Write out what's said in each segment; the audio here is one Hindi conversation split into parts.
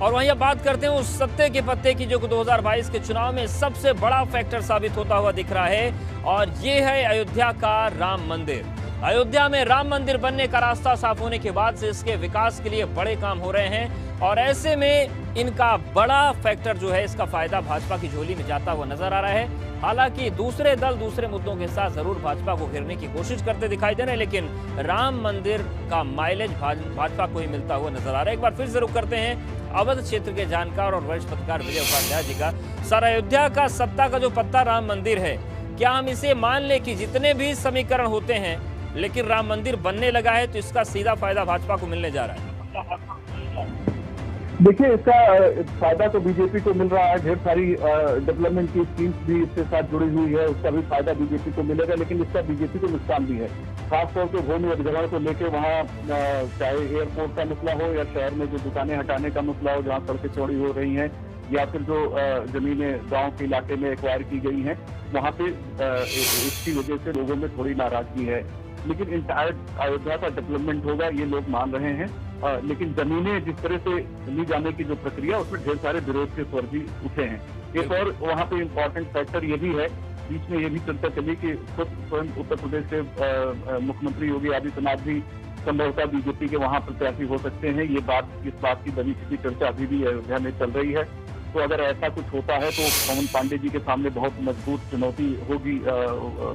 और वहीं अब बात करते हैं उस सत्ते के पत्ते की जो 2022 के चुनाव में सबसे बड़ा फैक्टर साबित होता हुआ दिख रहा है, और ये है अयोध्या का राम मंदिर। अयोध्या में राम मंदिर बनने का रास्ता साफ होने के बाद से इसके विकास के लिए बड़े काम हो रहे हैं, और ऐसे में इनका बड़ा फैक्टर जो है, इसका फायदा भाजपा की झोली में जाता हुआ नजर आ रहा है। हालांकि दूसरे दल दूसरे मुद्दों के साथ जरूर भाजपा को घेरने की कोशिश करते दिखाई दे रहे हैं, लेकिन राम मंदिर का माइलेज भाजपा को ही मिलता हुआ नजर आ रहा है। एक बार फिर से रुक करते हैं अवध क्षेत्र के जानकार और वरिष्ठ पत्रकार विजय उपाध्याय जी का। सर, अयोध्या का सत्ता का जो पत्ता राम मंदिर है, क्या हम इसे मान ले कि जितने भी समीकरण होते हैं लेकिन राम मंदिर बनने लगा है, तो इसका सीधा फायदा भाजपा को मिलने जा रहा है? देखिए, इसका फायदा तो बीजेपी को मिल रहा है। ढेर सारी डेवलपमेंट की स्कीम्स भी इसके साथ जुड़ी हुई है, उसका भी फायदा बीजेपी को मिलेगा, लेकिन इसका बीजेपी को नुकसान भी है। खासतौर से भूमि अधिग्रहण को लेकर वहाँ चाहे एयरपोर्ट का मसला हो या शहर में जो दुकानें हटाने का मसला हो, जहाँ सड़कें चौड़ी हो रही हैं, या फिर जो जमीनें गांव के इलाके में एक्वायर की गई हैं, वहाँ पे इसकी वजह से लोगों में थोड़ी नाराजगी है। लेकिन इंटायर अयोध्या का डेवलपमेंट होगा, ये लोग मान रहे हैं। लेकिन जमीनें जिस तरह से ली जाने की जो प्रक्रिया, उसमें ढेर सारे विरोध के स्वर भी उठे हैं। एक और वहाँ पे इम्पोर्टेंट फैक्टर ये भी है, बीच में ये भी चर्चा चली कि खुद स्वयं उत्तर प्रदेश से मुख्यमंत्री योगी आदित्यनाथ भी संभवतः बीजेपी के वहाँ प्रत्याशी हो सकते हैं। इस बात की बनी छिपी चर्चा अभी भी अयोध्या में चल रही है। तो अगर ऐसा कुछ होता है तो पवन पांडे जी के सामने बहुत मजबूत चुनौती होगी।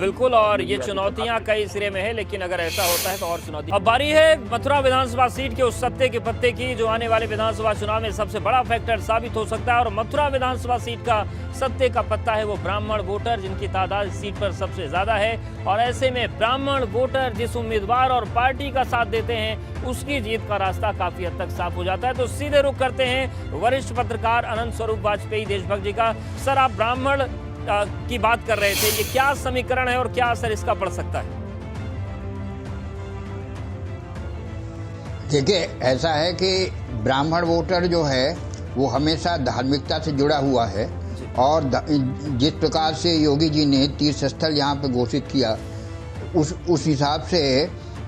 बिल्कुल, और ये चुनौतियां कई सिरे में है, लेकिन अगर ऐसा होता है तो और चुनौती। अब बारी है मथुरा विधानसभा सीट के उस सत्ते के पत्ते की, जो आने वाले विधानसभा चुनाव में सबसे बड़ा फैक्टर साबित हो सकता है। और मथुरा विधानसभा सीट का सत्ते का पत्ता है वो ब्राह्मण वोटर, जिनकी तादाद सीट पर सबसे ज्यादा है। और ऐसे में ब्राह्मण वोटर जिस उम्मीदवार और पार्टी का साथ देते हैं, उसकी जीत का रास्ता काफी हद तक साफ हो जाता है। तो सीधे रुख करते हैं वरिष्ठ पत्रकार अनंत स्वरूप वाजपेयी देशभक्त जी का। सर, आप ब्राह्मण की बात कर रहे थे, ये क्या समीकरण है और क्या असर इसका पड़ सकता है? देखिए, ऐसा है कि ब्राह्मण वोटर जो है वो हमेशा धार्मिकता से जुड़ा हुआ है, और जिस प्रकार से योगी जी ने तीर्थ स्थल यहाँ पे घोषित किया, उस हिसाब से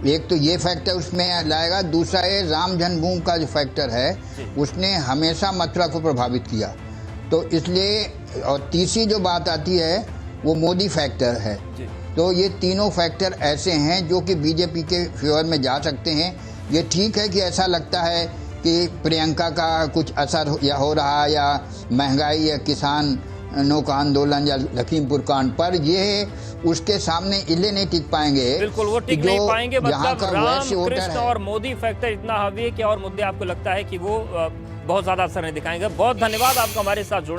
एक तो ये फैक्टर उसमें लाएगा। दूसरा है राम जन्मभूमि का जो फैक्टर है, उसने हमेशा मथुरा को प्रभावित किया, तो इसलिए। और तीसरी जो बात आती है वो मोदी फैक्टर है। तो ये तीनों फैक्टर ऐसे हैं जो कि बीजेपी के फेवर में जा सकते हैं। ये ठीक है कि ऐसा लगता है कि प्रियंका का कुछ असर हो रहा है, या महंगाई, या किसानों का आंदोलन, या लखीमपुर कांड, पर ये उसके सामने इले नहीं टिक पाएंगे। बिल्कुल, वो टिक नहीं पाएंगे। मतलब राम कृष्ण और मोदी फैक्टर इतना हावी है कि और मुद्दे आपको लगता है कि वो बहुत ज्यादा असर नहीं दिखाएंगे। बहुत धन्यवाद आपका हमारे साथ जुड़ने